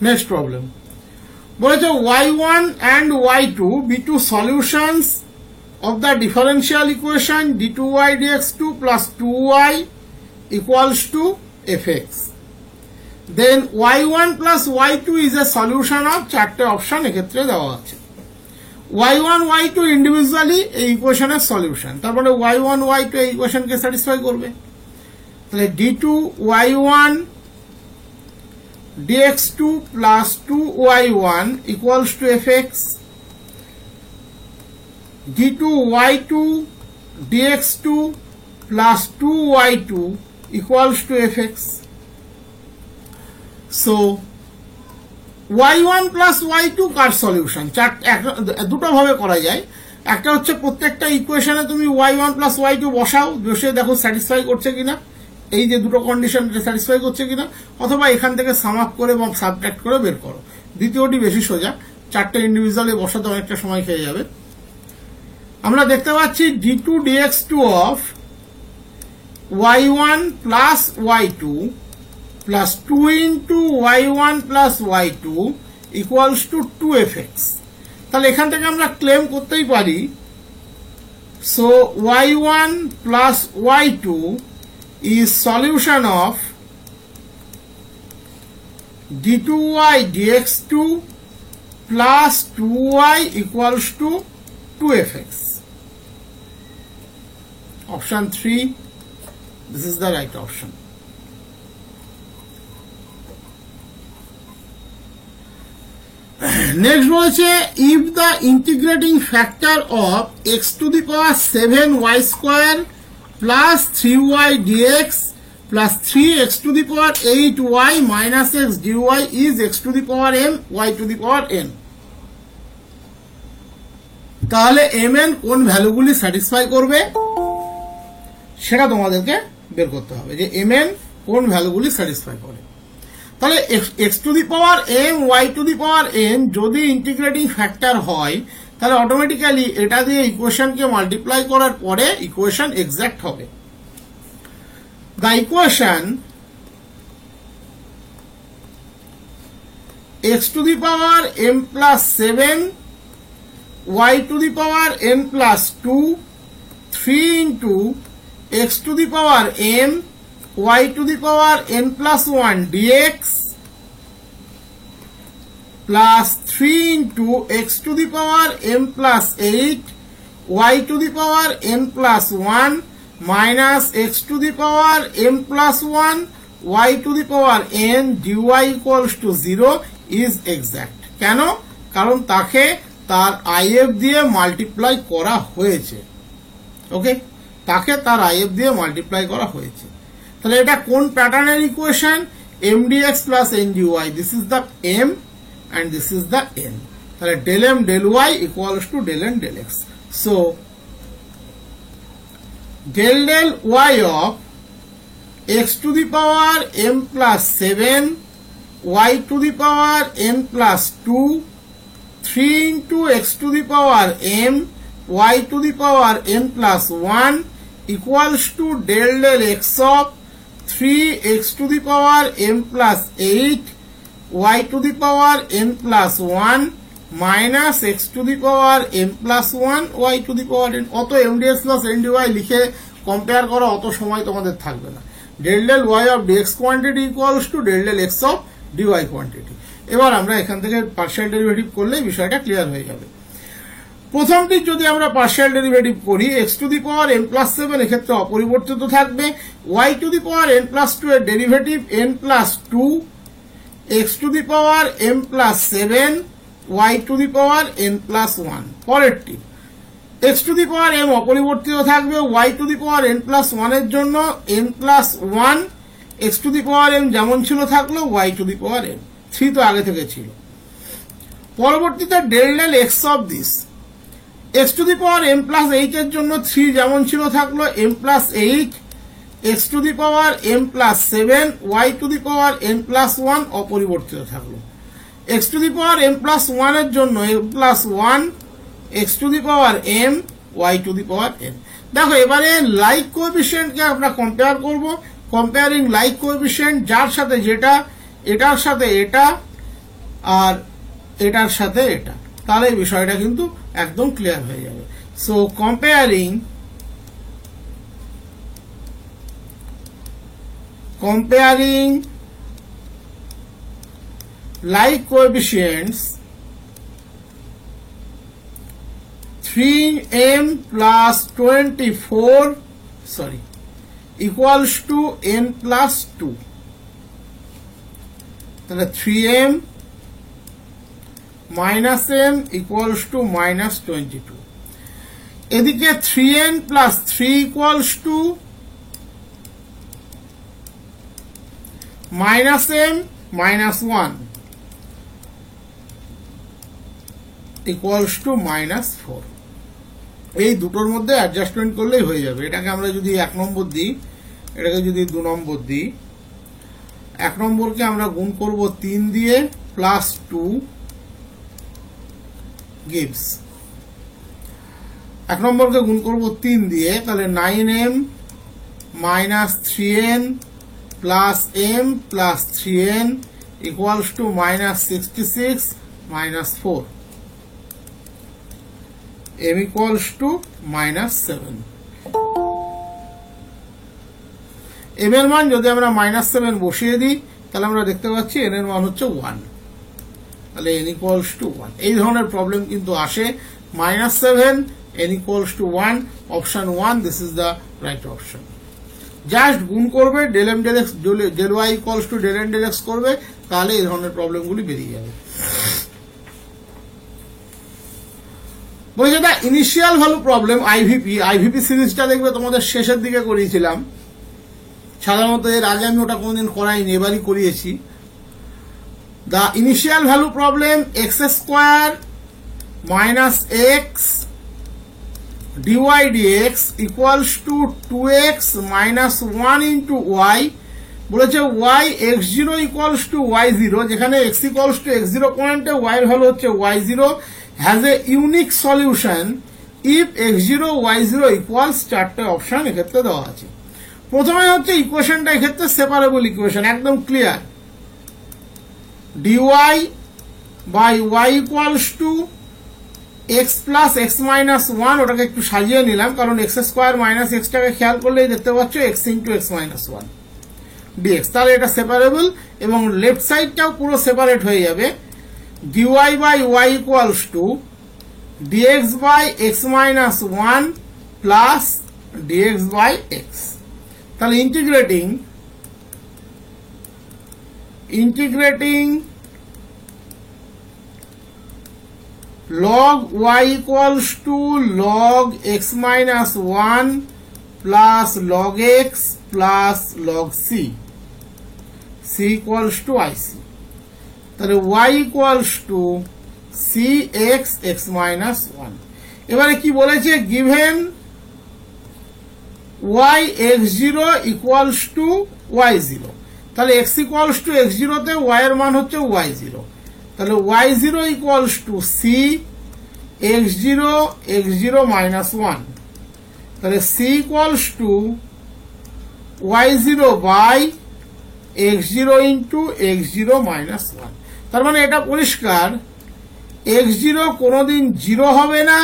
Next problem বলেছে y1 and y2 be two solutions of the differential equation d2y dx2 plus 2y equals to fx. Then y1 plus y2 is a solution of চারটে option এক্ষেত্রে দেওয়া আছে। y1 y2 individually এই ইকুয়েশনের solution, তারপরে y1 y2 এই ইকুয়েশনকে satisfy করবে। তাহলে d2 y1 dx2 plus 2y1 equals to fx, d2 y2 dx2 plus 2y2 equals to fx. So y1 plus y2 car solution? দুটো ভাবে করা যায়। একটা হচ্ছে প্রত্যেকটা ইকুয়েশনে তুমি y1 plus y2 বসাও, বসে দেখো স্যাটিসফাই করছে কিনা, এই যে দুটো কন্ডিশন স্যাটিসফাই করছে কিনা, অথবা এখান থেকে সাম আপ করে এবং সাবট্রাক্ট করে বের করো। দ্বিতীয়টি বেশি সোজা, চারটে ইন্ডিভিজুয়ালি বসাতে অনেকটা সময় খেয়ে যাবে। আমরা দেখতে পাচ্ছি d2 dx2 of y1 plus y2 plus 2 into y1 plus y2 equals to 2fx. তাহলে এখান থেকে আমরা ক্লেম করতেই পারি, so y1 plus y2 is solution of d2y dx2 plus 2y equals to 2fx. Option 3, this is the right option. Next বলেছে if the integrating factor of x to the power 7y square plus 3y dx plus 3x to the power 8y minus x dy is x to the power m y to the power n. তাহলে mn কোন ভ্যালুগুলি satisfy করবে সেটা তোমাদেরকে বের করতে হবে, যে mn কোন ভ্যালুগুলি স্যাটিসফাই করে। তাহলে x to the power m y to the power n যদি ইন্টিগ্রেটিং ফ্যাক্টর হয়, তাহলে অটোমেটিক্যালি এটা দিয়ে ইকুয়েশনকে মাল্টিপ্লাই করার পরে ইকুয়েশন এক্সাক্ট হবে। The equation x to the power m plus 7 y to the power n plus 2 3 into x to the power m y to the power n plus 1 dx plus 3 into x to the power m plus 8 y to the power n plus 1 minus x to the power m plus 1 y to the power n dy equals to 0 is exact. কেন? কারণ তাকে তার if দিয়ে multiply করা হয়েছে। ওকে, তাকে তার if দিয়ে মাল্টিপ্লাই করা হয়েছে। তাহলে এটা কোন প্যাটার্নের equation? m dx plus n dy, this is the m and this is the n. তাহলে del m del y equals to del n del x. So del y of x to the power m plus 7 y to the power n plus 2 3 into x to the power m y to the power n plus 1 equals to del x of 3x to the power m plus 8 y to the power n plus 1 minus x to the power m plus 1 y to the power n. অত m dx plus n dy লিখে compare করা অত সময় তোমাদের থাকবে না। del y of dx quantity equals to del x of dy quantity. এবার আমরা এখান থেকে পার্শিয়াল ডেরিভেটিভ করলে বিষয়টা ক্লিয়ার হয়ে যাবে। প্রথমটি যদি আমরা পার্শিয়াল ডেরিভেটিভ করি, x two the power m plus 7 এক্ষেত্রে অপরিবর্তিত থাকবে, y two the power n plus 2 এর derivative n plus 2, x two the power m plus 7 y two the power n plus 1। পরেরটি x two the power m অপরিবর্তিত থাকবে, y two the power n plus 1 এর জন্য n plus 1, x two the power m যেমন ছিল থাকলো, y two the power m 3 তো আগে থেকে ছিল। পরবর্তীতে del x of this x two the power m plus 8 এর জন্য 3 যেমন ছিল থাকলো m plus 8, x two the power m plus 7 y two the power n plus 1 অপরিবর্তিত থাকলো। x two the power m plus 1 এর জন্য m plus 1, x two the power m y two the power n। দেখো এবারে like কোএফিসিয়েন্টকে আমরা compare করব। Comparing like coefficient, যার সাথে যেটা, এটার সাথে এটা, আর এটার সাথে এটা, তাহলে এই বিষয়টা কিন্তু একদম ক্লিয়ার হয়ে যাবে। So comparing like coefficients 3m plus 24 equals to n plus 2, তাহলে 3m minus m equals to minus 22, এদিকে 3n plus 3 equals to minus m minus 1 equals to minus 4, এই দুটোর মধ্যে অ্যাডজাস্টমেন্ট করলেই হয়ে যাবে। এটাকে আমরা যদি 1 নম্বর দিই, এটাকে যদি 2 নম্বর দিই, 1 নম্বরকে আমরা গুণ করব 3 দিয়ে প্লাস 2 gives, 1 নম্বরকে গুণ করব 3 দিয়ে, তাহলে 9m minus 3n plus m plus 3n equals to minus 66 minus 4, m equals to minus 7, m এর মান যদি আমরা minus 7 বসিয়ে দিই তাহলে আমরা দেখতে পাচ্ছি n এর মান হচ্ছে 1, তাহলে n equals to 1। এই ধরনের প্রবলেম কিন্তু আসে, minus 7 n equals to 1, option 1, this is the right option। Just গুণ করবে, del m del x del y equals to del n del x করবে, তাহলে এই ধরনের প্রবলেমগুলি বেরিয়ে যাবে। বলেছে দা ইনিশিয়াল ভ্যালু প্রবলেম আইভিপি সিরিজটা দেখবে তোমাদের শেষের দিকে করিয়েছিলাম, সাধারণত এর আগে আমি ওটা কোনোদিন করাইনি, এবারই করিয়েছি। The initial value problem x square minus x dy dx equals to 2x minus 1 into y, বলেছে y x0 equals to y0, যেখানে x equals to x0 পয়েন্টে y এর ভ্যালু হচ্ছে y0, has a unique solution if x0 y0 equals, চারটে option এক্ষেত্রে দেওয়া আছে। প্রথমে হচ্ছে ইকুয়েশনটা এক্ষেত্রে সেপারেবল ইকুয়েশন, একদম clear, dy by y equals to x plus x minus 1, ওটাকে একটু সাজিয়ে নিলাম কারণ x স্কোয়ার মাইনাস x টাকে খেয়াল করলেই দেখতে পাচ্ছ x into x minus 1 dx, তাহলে এটা সেপারেবল এবং লেফট সাইডটাও পুরো সেপারেট হয়ে যাবে। dy by y equals to dx by x minus 1 plus dx by x, তাহলে integrating log y equals to log x minus 1 plus log x plus log c, c equals to ic, তাহলে y equals to cx x minus 1। এবারে কি বলেছে, given y x0 equals to y0, তাহলে x equals to x0 তে y এর মান হচ্ছে y0, তাহলে y0 equals to c x0 minus 1, তাহলে c equals to y0 by x0 into x0 minus 1। তার মানে এটা পরিষ্কার, x0 কোনোদিন 0 হবে না,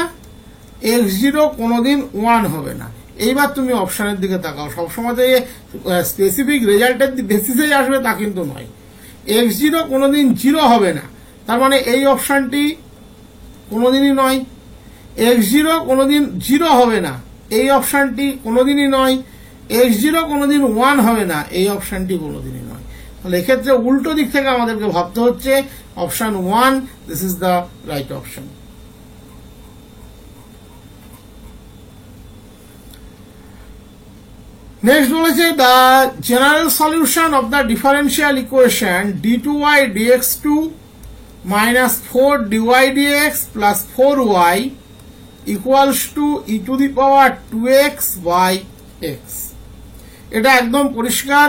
x0 কোনোদিন 1 হবে না। এইবার তুমি অপশনের দিকে তাকাও, সবসময় যে স্পেসিফিক রেজাল্টের বেসিসেই আসবে তা কিন্তু নয়। x0 কোনোদিন 0 হবে না, তার মানে এই অপশনটি কোনোদিনই নয়। x0 কোনোদিন 0 হবে না, এই অপশনটি কোনোদিনই নয়। x0 কোনোদিন 1 হবে না, এই অপশনটি কোনোদিনই নয়। তাহলে এক্ষেত্রে উল্টো দিক থেকে আমাদেরকে ভাবতে হচ্ছে, option 1, this is the right option. Next বলেছে the general solution of the differential equation d2y dx2 minus 4 dy dx plus 4y equals to e to the power 2x by x। এটা একদম পরিষ্কার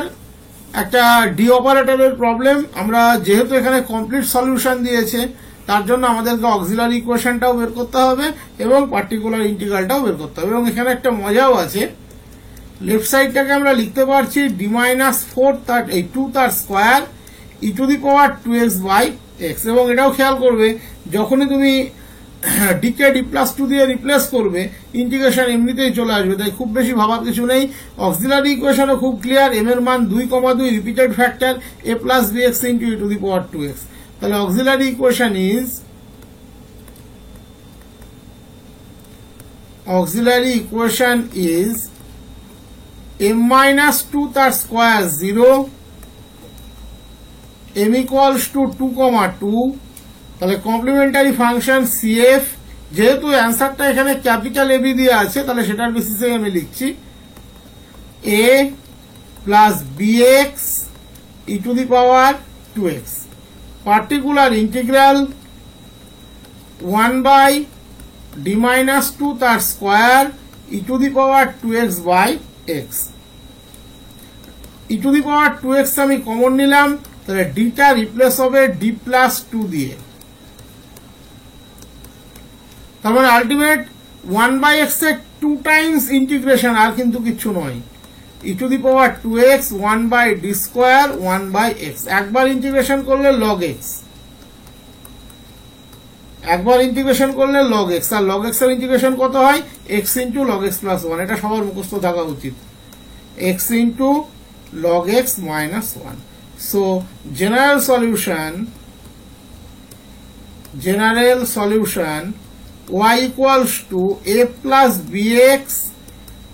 একটা ডি অপারেটরের problem. আমরা যেহেতু এখানে complete solution দিয়েছে, তার জন্য আমাদেরকে অক্সিলারি ইকুয়েশনটাও বের করতে হবে এবং পার্টিকুলার ইন্টিগ্রালটাও বের করতে হবে। এবং এখানে একটা মজাও আছে, লেফট সাইডটাকে আমরা লিখতে পারছি d minus 4 তার 2 তার square e to the power 2x by x. এবং এটাও খেয়াল করবে যখনই তুমি ডি কে ডি প্লাস টু দিয়ে রিপ্লেস করবে ইন্টিগ্রেশন এমনিতেই চলে আসবে, তাই খুব বেশি ভাবার কিছু নেই। অক্সিলারি ইকুয়েশনও খুব ক্লিয়ার, এম এর মান 2,2 repeated factor A plus B x into e to the power 2x। তাহলে auxiliary equation is m minus 2 তার স্কোয়ার 0, m equals to 2,2। তাহলে কমপ্লিমেন্টারি ফাংশন CF, যেহেতু অ্যান্সারটা এখানে ক্যাপিটাল AB দিয়ে আছে তাহলে সেটার বেসিসে আমি লিখছি a plus bx e to the power 2x particular integral 1 by d minus 2 তার square e to the power 2x by x। E to the power 2x আমি কমন নিলাম, তাহলে ডিটা রিপ্লেস হবে d প্লাস 2 দিয়ে। তার মানে আলটিমেট 1 বাই x এর 2 টাইমস ইন্টিগ্রেশন, আর কিন্তু কিছু নয়। E to the power 2x 1 by d square 1 by x। একবার ইন্টিগ্রেশন করলে log x, একবার ইন্টিগ্রেশন করলে log x, আর log x এর ইন্টিগ্রেশন কত হয় x into log x plus 1। এটা সবার মুখস্থ থাকা উচিত, x into log x minus 1। So general solution y equals to a plus bx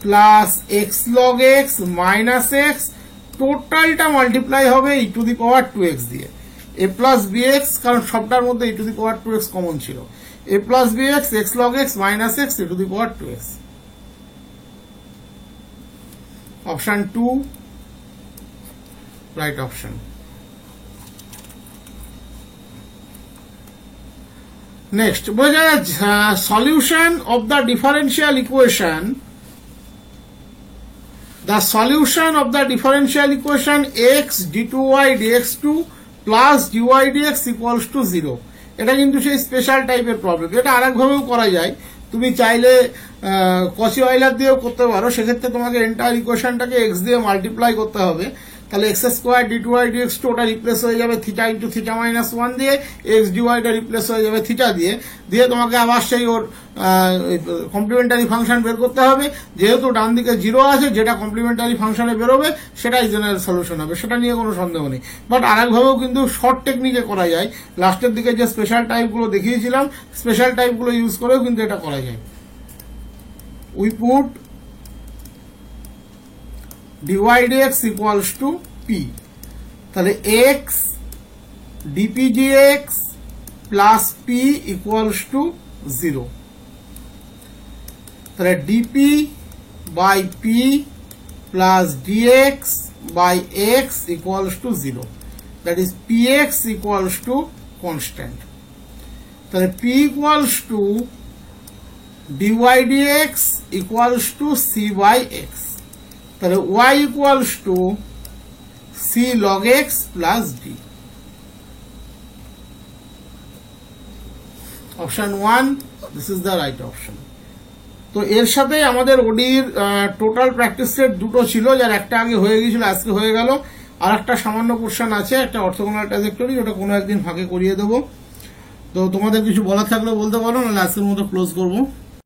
plus x log x minus x, টোটালটা মাল্টিপ্লাই হবে ই টু দি পাওয়ার 2x দিয়ে। a plus bx, কারণ সবটার মধ্যে e to the power 2x common ছিল, a plus bx x log x minus x e to the power 2x। Option 2 right option। Next, solution of the differential equation. The solution of the differential equation x d2y dx2 plus dy dx equals to 0। এটা কিন্তু সেই special টাইপের problem, এটা আরেকভাবেও করা যায়। তুমি চাইলে কচি অয়লার দিয়েও করতে পারো, সেক্ষেত্রে তোমাকে এন্টায়ার ইকুয়েশনটাকে x দিয়ে মাল্টিপ্লাই করতে হবে। তাহলে এক্স স্কোয়ার d2y dx2 ওটা রিপ্লেস হয়ে যাবে থিটা ইন্টু থিটা মাইনাস 1 দিয়ে, এক্স ডিওয়াইটা রিপ্লেস হয়ে যাবে থিটা দিয়ে, দিয়ে তোমাকে আবার সেই ওর কমপ্লিমেন্টারি ফাংশন বের করতে হবে। যেহেতু ডান দিকে 0 আছে, যেটা কমপ্লিমেন্টারি ফাংশনে বেরোবে সেটাই জেনারেল সলিউশন হবে, সেটা নিয়ে কোনো সন্দেহ নেই। বাট আরেকভাবেও কিন্তু শর্ট টেকনিকে করা যায়, লাস্টের দিকে যে স্পেশাল টাইপগুলো দেখিয়েছিলাম স্পেশাল টাইপগুলো ইউজ করেও কিন্তু এটা করা যায়। We put dy dx equals to p, তাহলে x dp dx plus p equals to 0। তাহলে dp by p plus dx by x equals to 0, that is px equals to constant। তাহলে p equals to dy dx equals to c by x। তাহলে y equals to c log x plus d। Option 1, this is the right option। তো এর সাথে আমাদের ওডির total practice set দুটো ছিল, যার একটা আগে হয়ে গিয়েছিল, আজকে হয়ে গেল। আর একটা সামান্য পোর্শন আছে, একটা অর্থোগোনাল ট্রাজেক্টরি, ওটা কোনো একদিন ফাঁকে করিয়ে দেবো। তো তোমাদের কিছু বলা থাকলে বলতে পারো, নাহলে আজকের মতো ক্লোজ করবো।